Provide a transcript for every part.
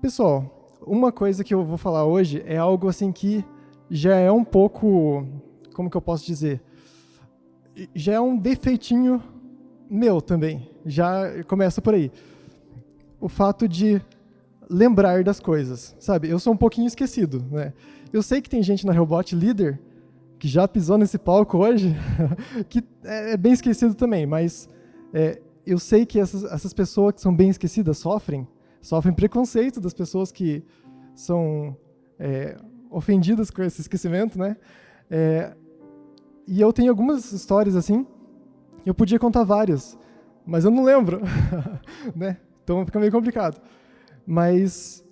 Pessoal, uma coisa que eu vou falar hoje é algo assim que já é um pouco, como que eu posso dizer? Já é um defeitinho meu também. Já começa por aí. O fato de lembrar das coisas, sabe? Eu sou um pouquinho esquecido, né? Eu sei que tem gente na Robot Líder que já pisou nesse palco hoje, que é bem esquecido também, mas eu sei que essas pessoas que são bem esquecidas sofrem preconceito das pessoas que são ofendidas com esse esquecimento, né? E eu tenho algumas histórias assim, eu podia contar várias, mas eu não lembro, né? Então fica meio complicado. Mas,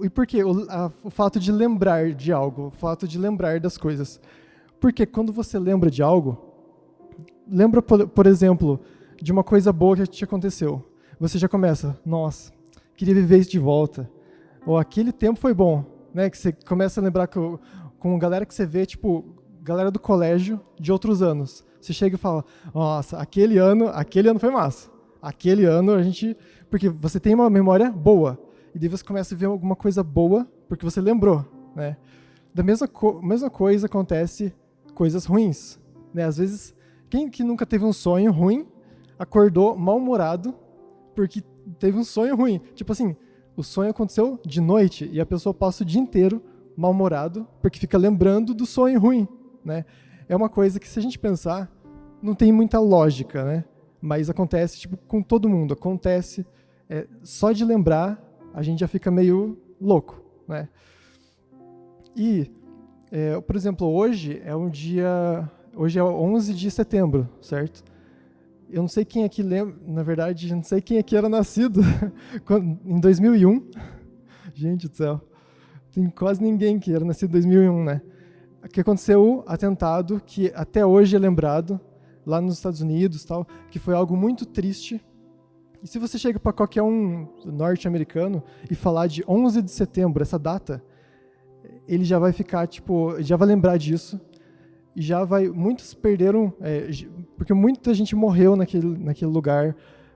e por quê? O fato de lembrar de algo, o fato de lembrar das coisas. Porque quando você lembra de algo, lembra, por exemplo, de uma coisa boa que te aconteceu. Você já começa, nossa, queria viver isso de volta. Ou aquele tempo foi bom, né? Que você começa a lembrar com galera que você vê, tipo, galera do colégio de outros anos. Você chega e fala, nossa, aquele ano foi massa. Aquele ano a gente... Porque você tem uma memória boa. E daí você começa a ver alguma coisa boa porque você lembrou, né? Da mesma coisa acontece coisas ruins, né? Às vezes, quem que nunca teve um sonho ruim, acordou mal-humorado porque teve um sonho ruim. Tipo assim, o sonho aconteceu de noite e a pessoa passa o dia inteiro mal-humorado porque fica lembrando do sonho ruim, né? É uma coisa que, se a gente pensar, não tem muita lógica, né? Mas acontece tipo, com todo mundo. Acontece, só de lembrar, a gente já fica meio louco, né? E, por exemplo, hoje é 11 de setembro, certo? Eu não sei quem aqui lembra, na verdade, eu não sei quem aqui era nascido em 2001. Gente do céu, tem quase ninguém que era nascido em 2001, né? Que aconteceu o atentado que até hoje é lembrado lá nos Estados Unidos, tal, que foi algo muito triste. E se você chega para qualquer um norte-americano e falar de 11 de setembro, essa data, ele já vai ficar, tipo, já vai lembrar disso. E já vai, muitos perderam, porque muita gente morreu naquele lugar.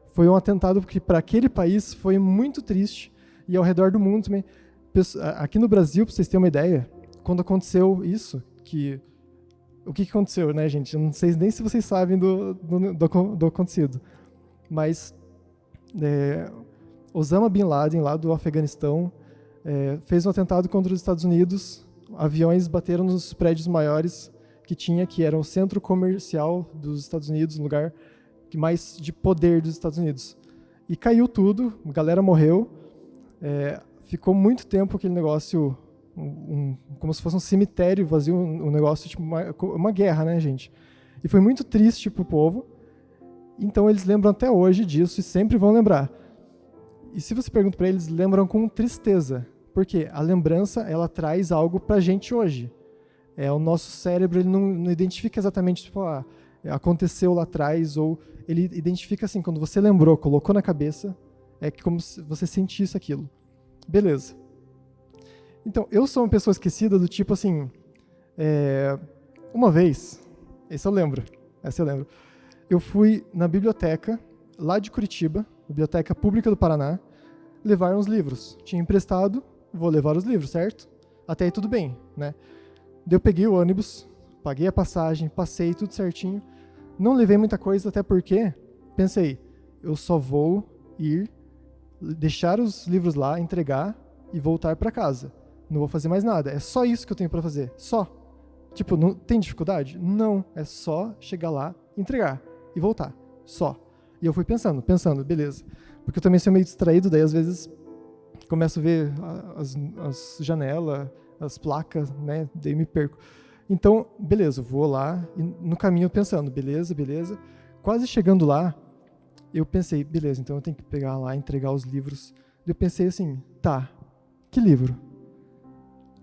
Foi um atentado que para aquele país foi muito triste. E ao redor do mundo também. Aqui no Brasil, para vocês terem uma ideia, quando aconteceu isso, o que aconteceu, né, gente? Eu não sei nem se vocês sabem do acontecido. Mas Osama Bin Laden, lá do Afeganistão, fez um atentado contra os Estados Unidos. Aviões bateram nos prédios maiores que era o centro comercial dos Estados Unidos, um lugar mais de poder dos Estados Unidos. E caiu tudo, a galera morreu. Ficou muito tempo aquele negócio, como se fosse um cemitério vazio, um negócio tipo uma guerra, né, gente? E foi muito triste pro povo. Então eles lembram até hoje disso e sempre vão lembrar. E se você pergunta para eles, lembram com tristeza. Porque a lembrança, ela traz algo pra gente hoje. O nosso cérebro, ele não identifica exatamente, tipo, aconteceu lá atrás, ou ele identifica assim, quando você lembrou, colocou na cabeça, como se você sentisse aquilo. Beleza. Então, eu sou uma pessoa esquecida do tipo assim, uma vez, essa eu lembro, eu fui na biblioteca, lá de Curitiba, Biblioteca Pública do Paraná, levar uns livros. Tinha emprestado, vou levar os livros, certo? Até aí tudo bem, né? Daí eu peguei o ônibus, paguei a passagem, passei tudo certinho. Não levei muita coisa, até porque pensei, eu só vou ir, deixar os livros lá, entregar e voltar para casa. Não vou fazer mais nada. É só isso que eu tenho para fazer. Só. Tipo, não tem dificuldade? Não. É só chegar lá, entregar e voltar. Só. E eu fui pensando, beleza. Porque eu também sou meio distraído, daí às vezes começo a ver as janelas, as placas, né? Daí me perco. Então, beleza, vou lá, e no caminho pensando, beleza. Quase chegando lá, eu pensei, beleza, então eu tenho que pegar lá, entregar os livros. Eu pensei assim, tá, que livro?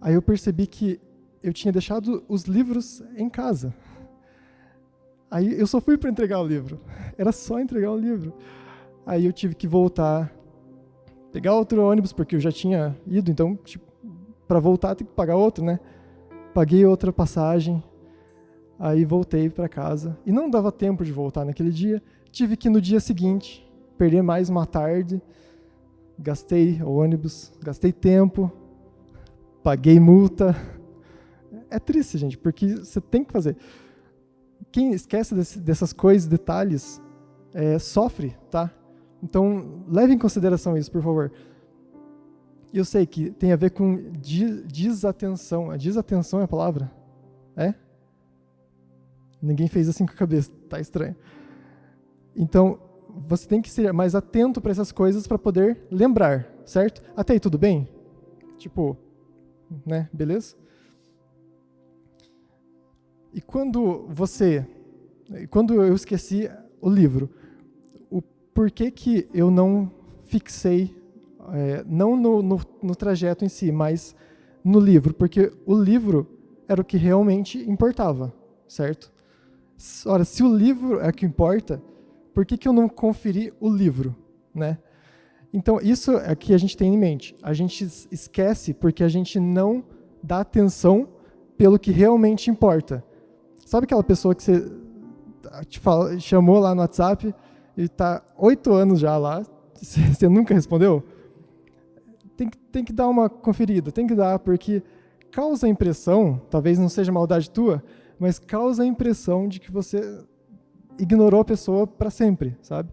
Aí eu percebi que eu tinha deixado os livros em casa. Aí eu só fui para entregar o livro. Era só entregar o livro. Aí eu tive que voltar, pegar outro ônibus, porque eu já tinha ido, então, tipo, para voltar tem que pagar outro, né? Paguei outra passagem, aí voltei para casa. E não dava tempo de voltar naquele dia. Tive que ir no dia seguinte, perder mais uma tarde. gastei ônibus, gastei tempo, paguei multa. É triste, gente, porque você tem que fazer. Quem esquece dessas coisas, detalhes, sofre, tá? Então, leve em consideração isso, por favor. Eu sei que tem a ver com desatenção. A desatenção é a palavra? É? Ninguém fez assim com a cabeça, tá estranho. Então, você tem que ser mais atento para essas coisas para poder lembrar, certo? Até aí tudo bem? Tipo, né? Beleza? E quando eu esqueci o livro, o porquê que eu não fixei, não no trajeto em si, mas no livro, porque o livro era o que realmente importava, certo? Ora, se o livro é o que importa, por que eu não conferi o livro, né? Então, isso é o que a gente tem em mente. A gente esquece porque a gente não dá atenção pelo que realmente importa. Sabe aquela pessoa que você chamou lá no WhatsApp e está 8 anos já lá, você nunca respondeu? Tem que dar uma conferida, tem que dar, porque causa a impressão, talvez não seja maldade tua, mas causa a impressão de que você ignorou a pessoa para sempre, sabe?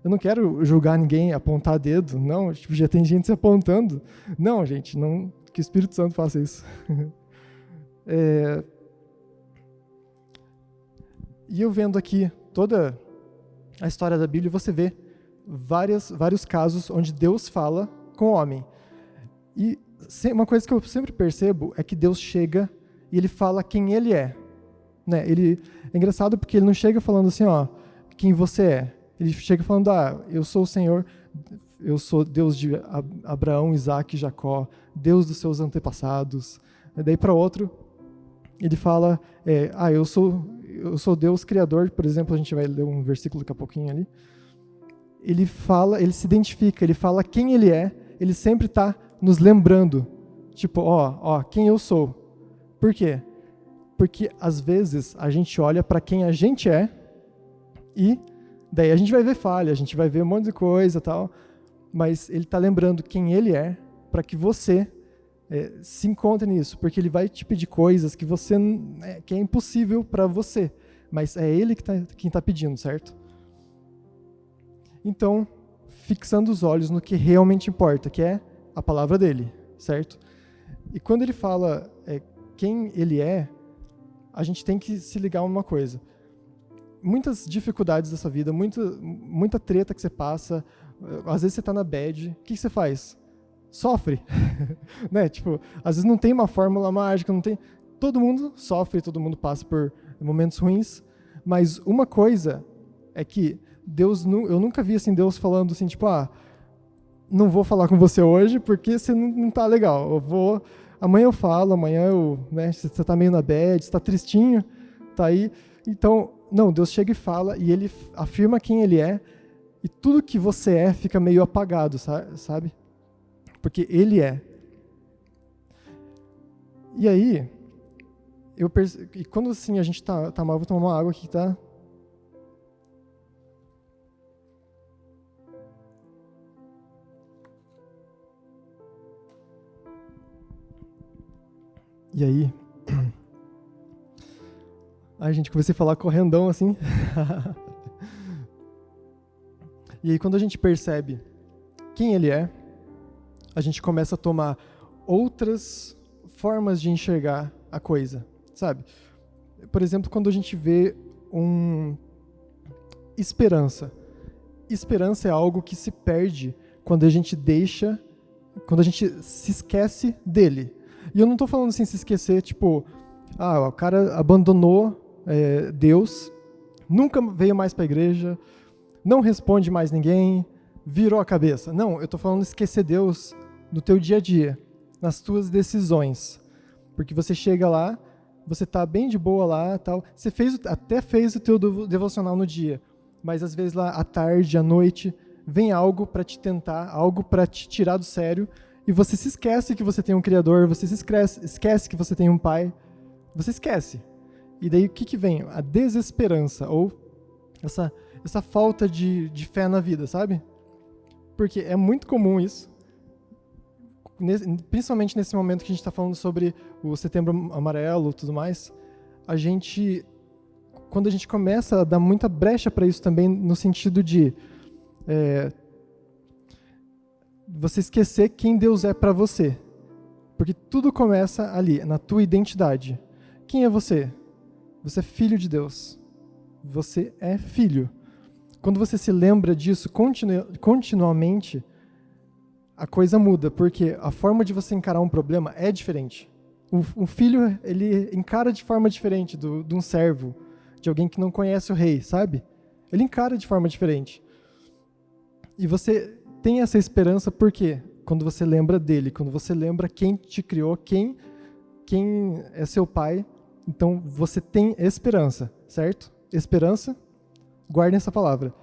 Eu não quero julgar ninguém, apontar dedo, não, já tem gente se apontando. Não, gente, não, que o Espírito Santo faça isso. E eu vendo aqui toda a história da Bíblia, você vê vários casos onde Deus fala com o homem. E uma coisa que eu sempre percebo é que Deus chega e ele fala quem ele é. Né? É engraçado porque ele não chega falando assim, ó, quem você é. Ele chega falando, eu sou o Senhor, eu sou Deus de Abraão, Isaac e Jacó, Deus dos seus antepassados. E daí para outro, ele fala, eu sou Deus criador, por exemplo, a gente vai ler um versículo daqui a pouquinho ali. Ele se identifica, ele fala quem ele é, ele sempre está nos lembrando, tipo, quem eu sou. Por quê? Porque às vezes a gente olha para quem a gente é e daí a gente vai ver falha, a gente vai ver um monte de coisa e tal, mas ele está lembrando quem ele é para que você se encontre nisso, porque ele vai te pedir coisas que que é impossível para você, mas é ele quem está pedindo, certo? Então, fixando os olhos no que realmente importa, que é a palavra dele, certo? E quando ele fala quem ele é, a gente tem que se ligar a uma coisa. Muitas dificuldades dessa vida, muita treta que você passa, às vezes você está na bad, o que você faz? Sofre. Né? Tipo, às vezes não tem uma fórmula mágica, não tem. Todo mundo sofre, todo mundo passa por momentos ruins, mas uma coisa é que eu nunca vi assim, Deus falando assim, tipo, não vou falar com você hoje porque você não tá legal. Amanhã eu falo, né, você tá meio na bad, você tá tristinho, tá aí. Então, não, Deus chega e fala e ele afirma quem ele é e tudo que você é fica meio apagado, sabe? Porque ele é. E aí, e quando assim a gente tá mal, vou tomar uma água aqui, tá? E aí, gente, comecei a falar correndão assim. E aí, quando a gente percebe quem ele é, a gente começa a tomar outras formas de enxergar a coisa, sabe? Por exemplo, quando a gente vê esperança. Esperança é algo que se perde quando a gente se esquece dele. E eu não estou falando assim, se esquecer, tipo, o cara abandonou Deus, nunca veio mais para a igreja, não responde mais ninguém, virou a cabeça. Não, eu estou falando esquecer Deus no teu dia a dia, nas tuas decisões. Porque você chega lá, você está bem de boa lá, tal. Você até fez o teu devocional no dia, mas às vezes lá à tarde, à noite, vem algo para te tentar, algo para te tirar do sério, e você se esquece que você tem um Criador, você se esquece que você tem um Pai, você esquece. E daí o que vem? A desesperança, ou essa falta de fé na vida, sabe? Porque é muito comum isso, principalmente nesse momento que a gente está falando sobre o Setembro Amarelo e tudo mais, quando a gente começa a dar muita brecha para isso também, no sentido de você esquecer quem Deus é para você. Porque tudo começa ali, na tua identidade. Quem é você? Você é filho de Deus. Você é filho. Quando você se lembra disso continuamente, a coisa muda, porque a forma de você encarar um problema é diferente. Um filho, ele encara de forma diferente de um servo, de alguém que não conhece o rei, sabe? Ele encara de forma diferente. E você tem essa esperança porque quando você lembra dele, quando você lembra quem te criou, quem é seu pai, então você tem esperança, certo? Esperança, guardem essa palavra.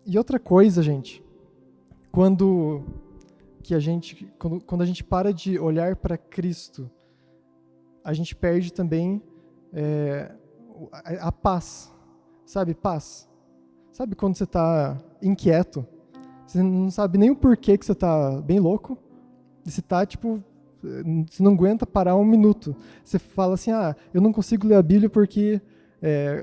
E outra coisa, gente, quando a gente para de olhar para Cristo, a gente perde também a paz, sabe? Paz. Sabe quando você está inquieto, você não sabe nem o porquê que você está bem louco, e você está, tipo, você não aguenta parar um minuto. Você fala assim, eu não consigo ler a Bíblia porque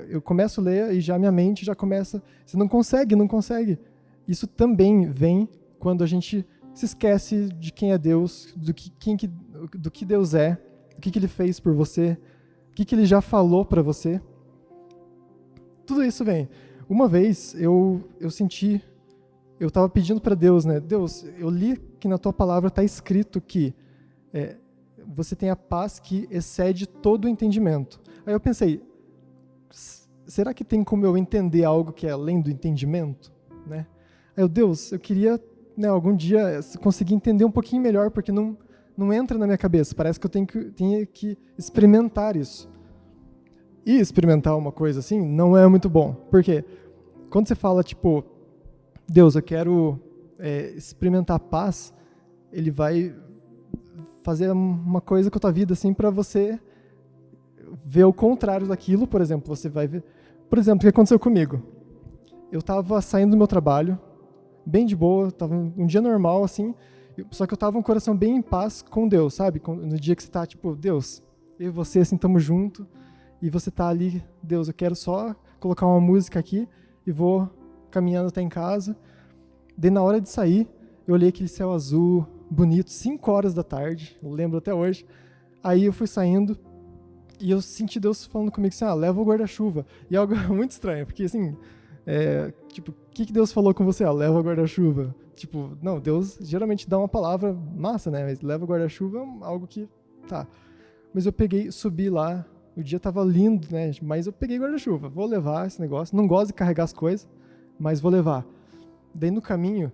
eu começo a ler e já minha mente já começa... Você não consegue. Isso também vem quando a gente se esquece de quem é Deus, do que Deus é, o que Ele fez por você, o que Ele já falou para você. Tudo isso vem. Uma vez eu senti... Eu estava pedindo para Deus, né? Deus, eu li que na tua palavra está escrito que você tem a paz que excede todo o entendimento. Aí eu pensei, será que tem como eu entender algo que é além do entendimento? Né? Aí Deus, eu queria algum dia conseguir entender um pouquinho melhor, porque não entra na minha cabeça. Parece que eu tenho que experimentar isso. E experimentar uma coisa assim não é muito bom. Por quê? Quando você fala, tipo, Deus, eu quero experimentar a paz, Ele vai fazer uma coisa com a tua vida assim para você ver o contrário daquilo. Por exemplo, você vai ver... Por exemplo, o que aconteceu comigo? Eu estava saindo do meu trabalho, bem de boa, estava um dia normal, assim, só que eu estava com o coração bem em paz com Deus, sabe? No dia que você está, tipo, Deus, eu e você, assim, estamos juntos, e você está ali, Deus, eu quero só colocar uma música aqui e vou caminhando até em casa. Daí, na hora de sair, eu olhei aquele céu azul, bonito, 5 horas da tarde, eu lembro até hoje. Aí eu fui saindo e eu senti Deus falando comigo assim, leva o guarda-chuva. E é algo muito estranho, porque assim, tipo, o que Deus falou com você? Leva o guarda-chuva. Tipo, não, Deus geralmente dá uma palavra massa, né? Mas leva o guarda-chuva é algo que, tá. Mas eu peguei, subi lá, o dia tava lindo, né? Mas eu peguei guarda-chuva, vou levar esse negócio. Não gosto de carregar as coisas, mas vou levar. Daí no caminho,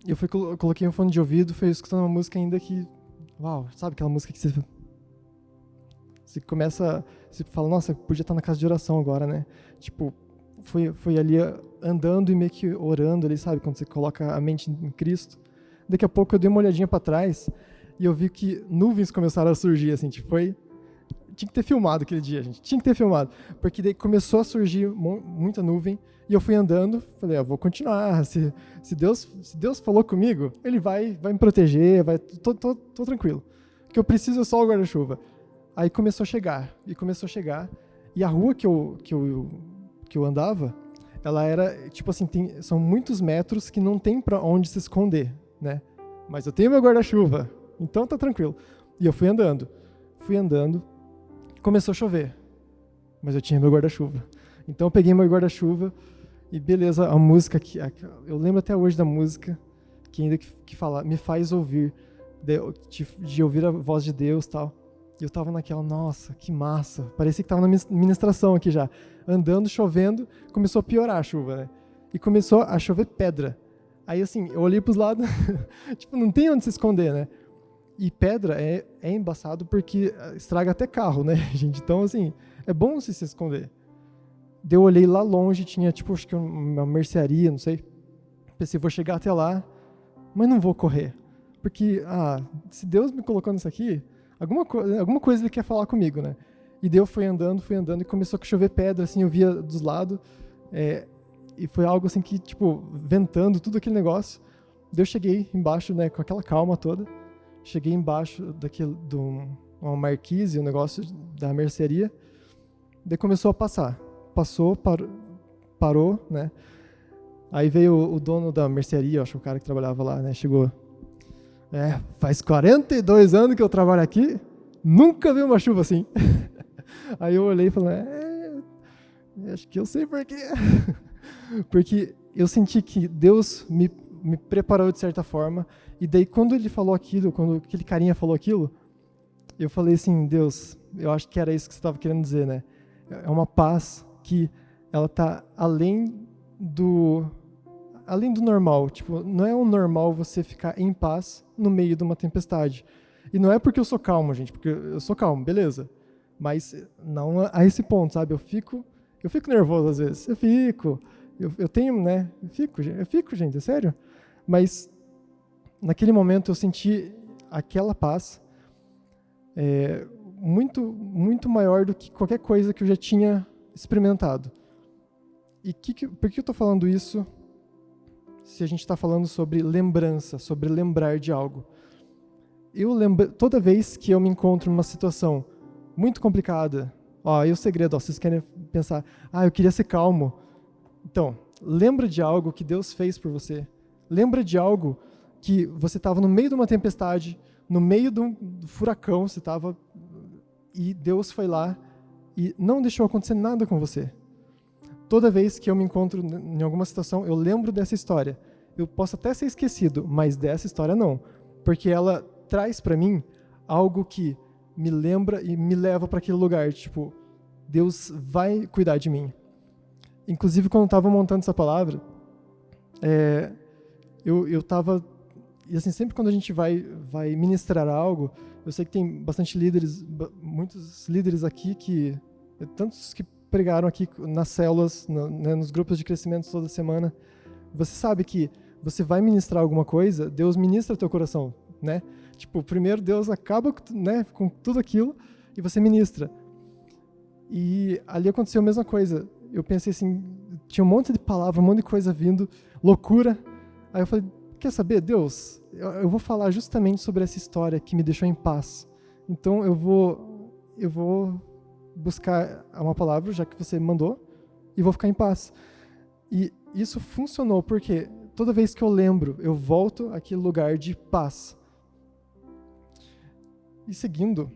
eu coloquei um fone de ouvido, fui escutando uma música ainda que... Uau, sabe aquela música que você começa... Você fala, nossa, podia estar na casa de oração agora, né? Tipo, fui ali andando e meio que orando ali, sabe? Quando você coloca a mente em Cristo. Daqui a pouco eu dei uma olhadinha para trás e eu vi que nuvens começaram a surgir, assim, tipo, tinha que ter filmado aquele dia, gente. Tinha que ter filmado. Porque daí começou a surgir muita nuvem e eu fui andando, falei, vou continuar. Se Deus falou comigo, Ele vai me proteger, tô tranquilo. O que eu preciso é só o guarda-chuva. Aí começou a chegar. E a rua que eu andava, ela era, tipo assim, são muitos metros que não tem pra onde se esconder, né? Mas eu tenho meu guarda-chuva, então tá tranquilo. E eu fui andando. Começou a chover, mas eu tinha meu guarda-chuva. Então eu peguei meu guarda-chuva e beleza, a música, eu lembro até hoje da música, que ainda que fala, me faz ouvir, de ouvir a voz de Deus e tal. E eu tava naquela, nossa, que massa, parecia que tava na ministração aqui já. Andando, chovendo, começou a piorar a chuva, né? E começou a chover pedra. Aí assim, eu olhei pros lados, tipo, não tem onde se esconder, né? E pedra é embaçado porque estraga até carro, né, gente? Então, assim, é bom se esconder. Daí eu olhei lá longe, tinha, tipo, acho que uma mercearia, não sei. Pensei, vou chegar até lá, mas não vou correr. Porque, se Deus me colocou nisso aqui, alguma coisa Ele quer falar comigo, né? E daí eu fui andando, e começou a chover pedra, assim, eu via dos lados. E foi algo, assim, que, tipo, ventando tudo aquele negócio. Daí eu cheguei embaixo, né, com aquela calma toda. Cheguei embaixo de uma marquise, um negócio da mercearia. Daí começou a passar. Passou, parou, né? Aí veio o dono da mercearia, acho que o cara que trabalhava lá, né? Chegou. Faz 42 anos que eu trabalho aqui, nunca vi uma chuva assim. Aí eu olhei e falei, acho que eu sei por quê. Porque eu senti que Deus me preparou de certa forma, e daí quando ele falou aquilo, quando aquele carinha falou aquilo, eu falei assim, Deus, eu acho que era isso que você estava querendo dizer, né? É uma paz que ela tá além do normal. Tipo, não é o normal você ficar em paz no meio de uma tempestade. E não é porque eu sou calmo, gente, porque eu sou calmo, beleza. Mas não a esse ponto, sabe? Eu fico nervoso às vezes. Eu tenho, né? Eu fico, gente, é sério. Mas naquele momento eu senti aquela paz muito, muito maior do que qualquer coisa que eu já tinha experimentado. E por que eu estou falando isso se a gente está falando sobre lembrança, sobre lembrar de algo? Toda vez que eu me encontro numa situação muito complicada, aí o segredo, vocês querem pensar, eu queria ser calmo. Então, lembra de algo que Deus fez por você. Lembra de algo que você estava no meio de uma tempestade, no meio do furacão, você estava, e Deus foi lá e não deixou acontecer nada com você. Toda vez que eu me encontro em alguma situação, eu lembro dessa história. Eu posso até ser esquecido, mas dessa história não. Porque ela traz para mim algo que me lembra e me leva para aquele lugar. Tipo, Deus vai cuidar de mim. Inclusive, quando eu estava montando essa palavra, eu estava... E assim, sempre quando a gente vai ministrar algo, eu sei que tem bastante líderes, muitos líderes aqui, tantos que pregaram aqui nas células, nos grupos de crescimento toda semana. Você sabe que você vai ministrar alguma coisa, Deus ministra teu coração, né? Tipo, primeiro Deus acaba, né, com tudo aquilo e você ministra. E ali aconteceu a mesma coisa. Eu pensei assim, tinha um monte de palavra, um monte de coisa vindo, loucura. Aí eu falei, quer saber, Deus? Eu vou falar justamente sobre essa história que me deixou em paz. Então eu vou buscar uma palavra, já que você mandou, e vou ficar em paz. E isso funcionou, porque toda vez que eu lembro, eu volto àquele lugar de paz. E seguindo,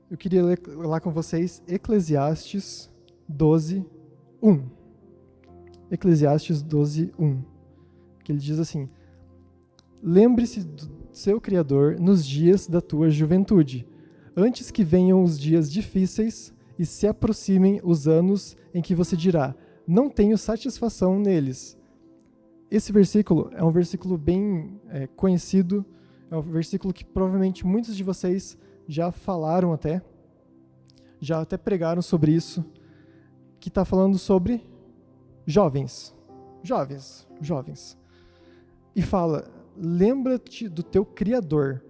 eu queria ler lá com vocês Eclesiastes 12:1. Eclesiastes 12:1. Que ele diz assim: lembre-se do seu Criador nos dias da tua juventude, antes que venham os dias difíceis e se aproximem os anos em que você dirá, não tenho satisfação neles. Esse versículo é um versículo bem conhecido, é um versículo que provavelmente muitos de vocês já falaram já até pregaram sobre isso, que está falando sobre jovens. E fala, lembra-te do teu Criador.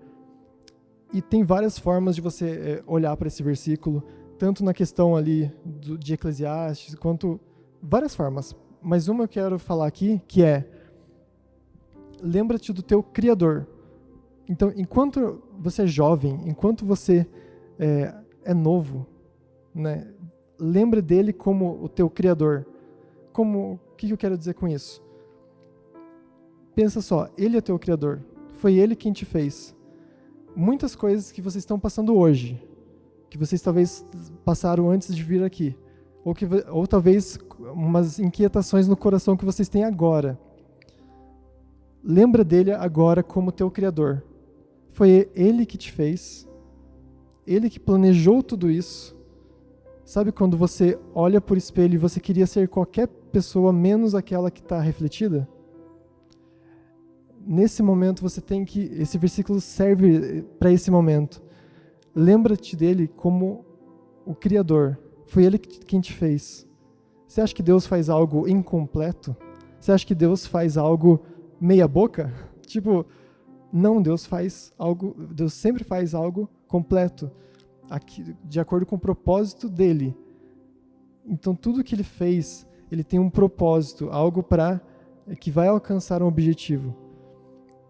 E tem várias formas de você olhar para esse versículo, tanto na questão ali de Eclesiastes, quanto várias formas. Mas uma eu quero falar aqui, que é, lembra-te do teu Criador. Então, enquanto você é jovem, enquanto você é novo, né, lembra dele como o teu Criador. O que eu quero dizer com isso? Pensa só, ele é teu Criador. Foi ele quem te fez. Muitas coisas que vocês estão passando hoje, que vocês talvez passaram antes de vir aqui, ou talvez umas inquietações no coração que vocês têm agora. Lembra dele agora como teu Criador. Foi ele que te fez, ele que planejou tudo isso. Sabe quando você olha por espelho e você queria ser qualquer pessoa menos aquela que está refletida? Nesse momento você tem que... Esse versículo serve para esse momento. Lembra-te dele como o Criador. Foi ele quem te fez. Você acha que Deus faz algo incompleto? Você acha que Deus faz algo meia boca? Tipo, não, Deus sempre faz algo completo, de acordo com o propósito dele. Então tudo que ele fez, ele tem um propósito, algo para que vai alcançar um objetivo.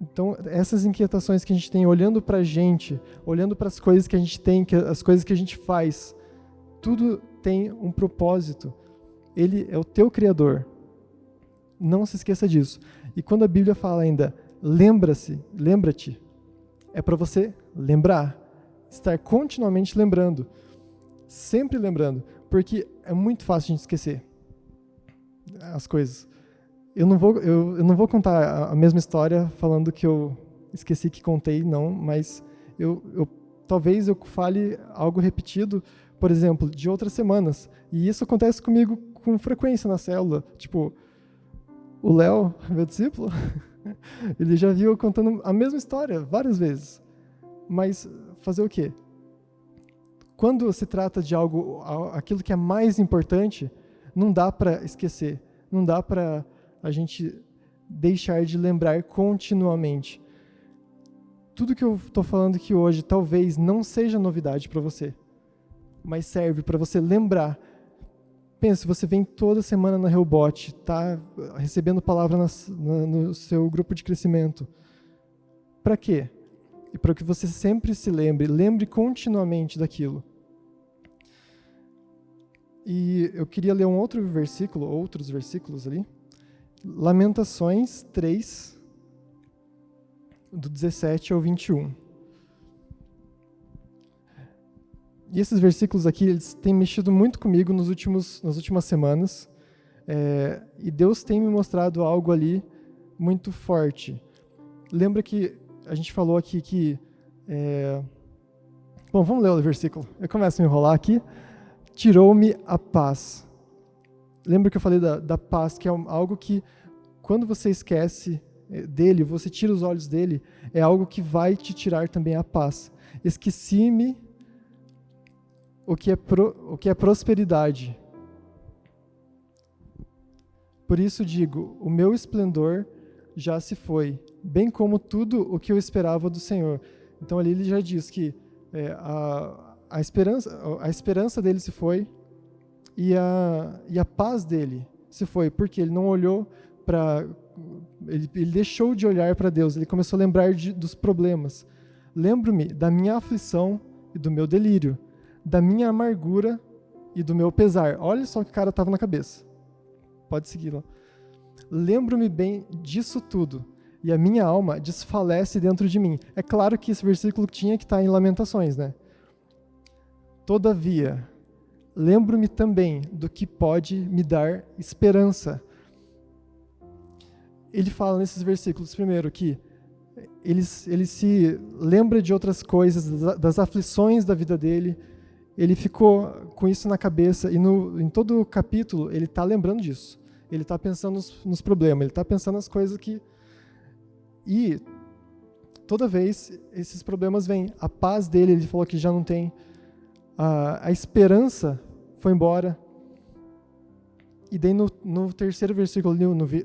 Então, essas inquietações que a gente tem, olhando para a gente, olhando para as coisas que a gente tem, as coisas que a gente faz, tudo tem um propósito. Ele é o teu Criador. Não se esqueça disso. E quando a Bíblia fala ainda, lembra-te, é para você lembrar, estar continuamente lembrando, sempre lembrando, porque é muito fácil a gente esquecer as coisas. Eu não vou contar a mesma história falando que eu esqueci que contei, não, mas talvez eu fale algo repetido, por exemplo, de outras semanas. E isso acontece comigo com frequência na célula. Tipo, o Léo, meu discípulo, ele já viu eu contando a mesma história várias vezes. Mas fazer o quê? Quando se trata de aquilo que é mais importante, não dá para esquecer, não dá para a gente deixar de lembrar continuamente. Tudo que eu estou falando aqui hoje talvez não seja novidade para você, mas serve para você lembrar. Pensa, você vem toda semana na Hellbot, está recebendo palavra no seu grupo de crescimento. Para quê? E para que você sempre se lembre continuamente daquilo. E eu queria ler outros versículos ali. Lamentações 3, do 17 ao 21. E esses versículos aqui, eles têm mexido muito comigo nas últimas semanas. E Deus tem me mostrado algo ali muito forte. Lembra que a gente falou aqui que... Bom, vamos ler o versículo. Eu começo a me enrolar aqui. Tirou-me a paz. Lembra que eu falei da paz, que é algo que, quando você esquece dele, você tira os olhos dele, é algo que vai te tirar também a paz. Esqueci-me o que é prosperidade. Por isso digo, o meu esplendor já se foi, bem como tudo o que eu esperava do Senhor. Então ali ele já diz que a esperança dele se foi e a paz dele se foi, porque ele não olhou para... Ele deixou de olhar para Deus, ele começou a lembrar dos problemas. Lembro-me da minha aflição e do meu delírio, da minha amargura e do meu pesar. Olha só o que o cara estava na cabeça. Pode seguir lá. Lembro-me bem disso tudo, e a minha alma desfalece dentro de mim. É claro que esse versículo tinha que estar em Lamentações, né? Todavia, lembro-me também do que pode me dar esperança. Ele fala nesses versículos, primeiro, que ele se lembra de outras coisas, das aflições da vida dele. Ele ficou com isso na cabeça, e em todo o capítulo ele está lembrando disso. Ele está pensando nos problemas, ele está pensando nas coisas que... E toda vez esses problemas vêm. A paz dele, ele falou que já não tem. A esperança foi embora. E daí no terceiro versículo,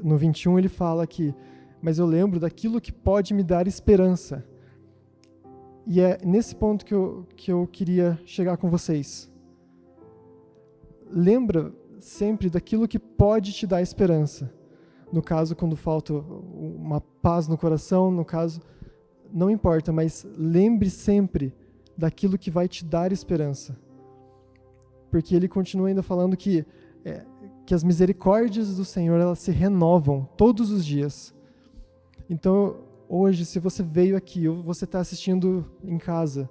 no 21, ele fala que, mas eu lembro daquilo que pode me dar esperança. E é nesse ponto que eu queria chegar com vocês. Lembra sempre daquilo que pode te dar esperança. No caso, quando falta uma paz no coração, no caso, não importa, mas lembre sempre daquilo que vai te dar esperança. Porque ele continua ainda falando que as misericórdias do Senhor, elas se renovam todos os dias. Então, hoje, se você veio aqui, ou você está assistindo em casa,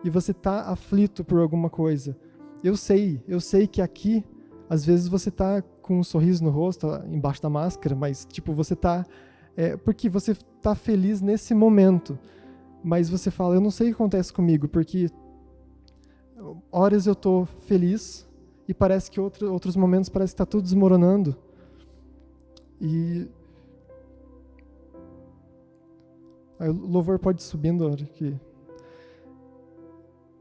e você está aflito por alguma coisa, eu sei que aqui, às vezes você está com um sorriso no rosto, embaixo da máscara, mas você está... porque você está feliz nesse momento. Mas você fala, eu não sei o que acontece comigo, porque horas eu estou feliz e parece que outros momentos parece que está tudo desmoronando. E aí o louvor pode ir subindo.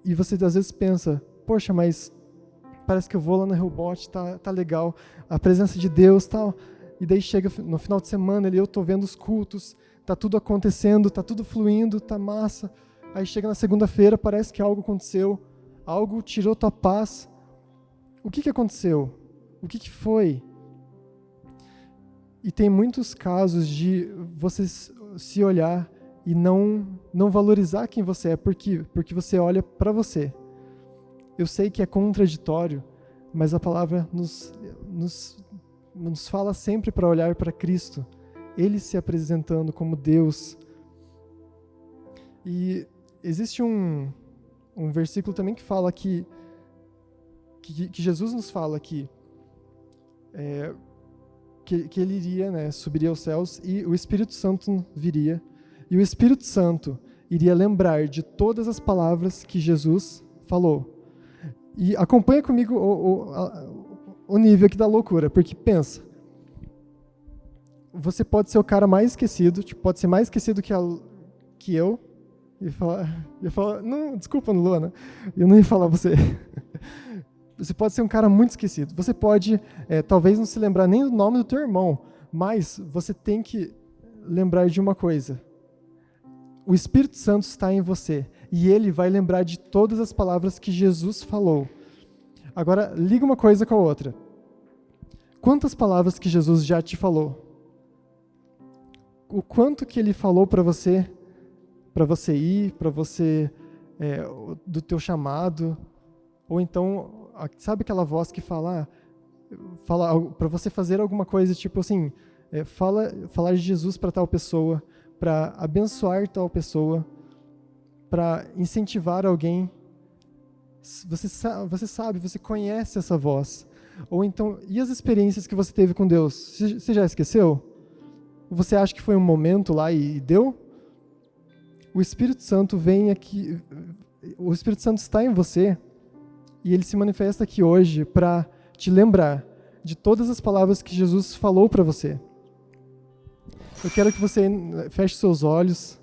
E você às vezes pensa, poxa, mas parece que eu vou lá na Hellbot, tá legal, a presença de Deus, tal. E daí chega no final de semana, eu tô vendo os cultos, tá tudo acontecendo, tá tudo fluindo, tá massa. Aí chega na segunda-feira, parece que algo aconteceu, algo tirou tua paz. O que aconteceu? O que foi? E tem muitos casos de você se olhar e não valorizar quem você é, porque você olha para você. Eu sei que é contraditório, mas a palavra nos fala sempre para olhar para Cristo, Ele se apresentando como Deus. E existe um versículo também que fala que Jesus nos fala que Ele iria, né, subiria aos céus e o Espírito Santo viria, e o Espírito Santo iria lembrar de todas as palavras que Jesus falou. E acompanha comigo o nível aqui da loucura, porque pensa, você pode ser o cara mais esquecido, pode ser mais esquecido que eu, e falar, não, desculpa, Luana, eu não ia falar você. Você pode ser um cara muito esquecido. Você pode, talvez não se lembrar nem do nome do teu irmão, mas você tem que lembrar de uma coisa. O Espírito Santo está em você e ele vai lembrar de todas as palavras que Jesus falou. Agora, liga uma coisa com a outra. Quantas palavras que Jesus já te falou? O quanto que ele falou para você ir, para você, do teu chamado, ou então, sabe aquela voz que fala para você fazer alguma coisa, tipo assim, falar de Jesus para tal pessoa, para abençoar tal pessoa, para incentivar alguém. Você sabe, você conhece essa voz. Ou então, e as experiências que você teve com Deus? Você já esqueceu? Você acha que foi um momento lá e deu? O Espírito Santo vem aqui, o Espírito Santo está em você e ele se manifesta aqui hoje para te lembrar de todas as palavras que Jesus falou para você. Eu quero que você feche seus olhos.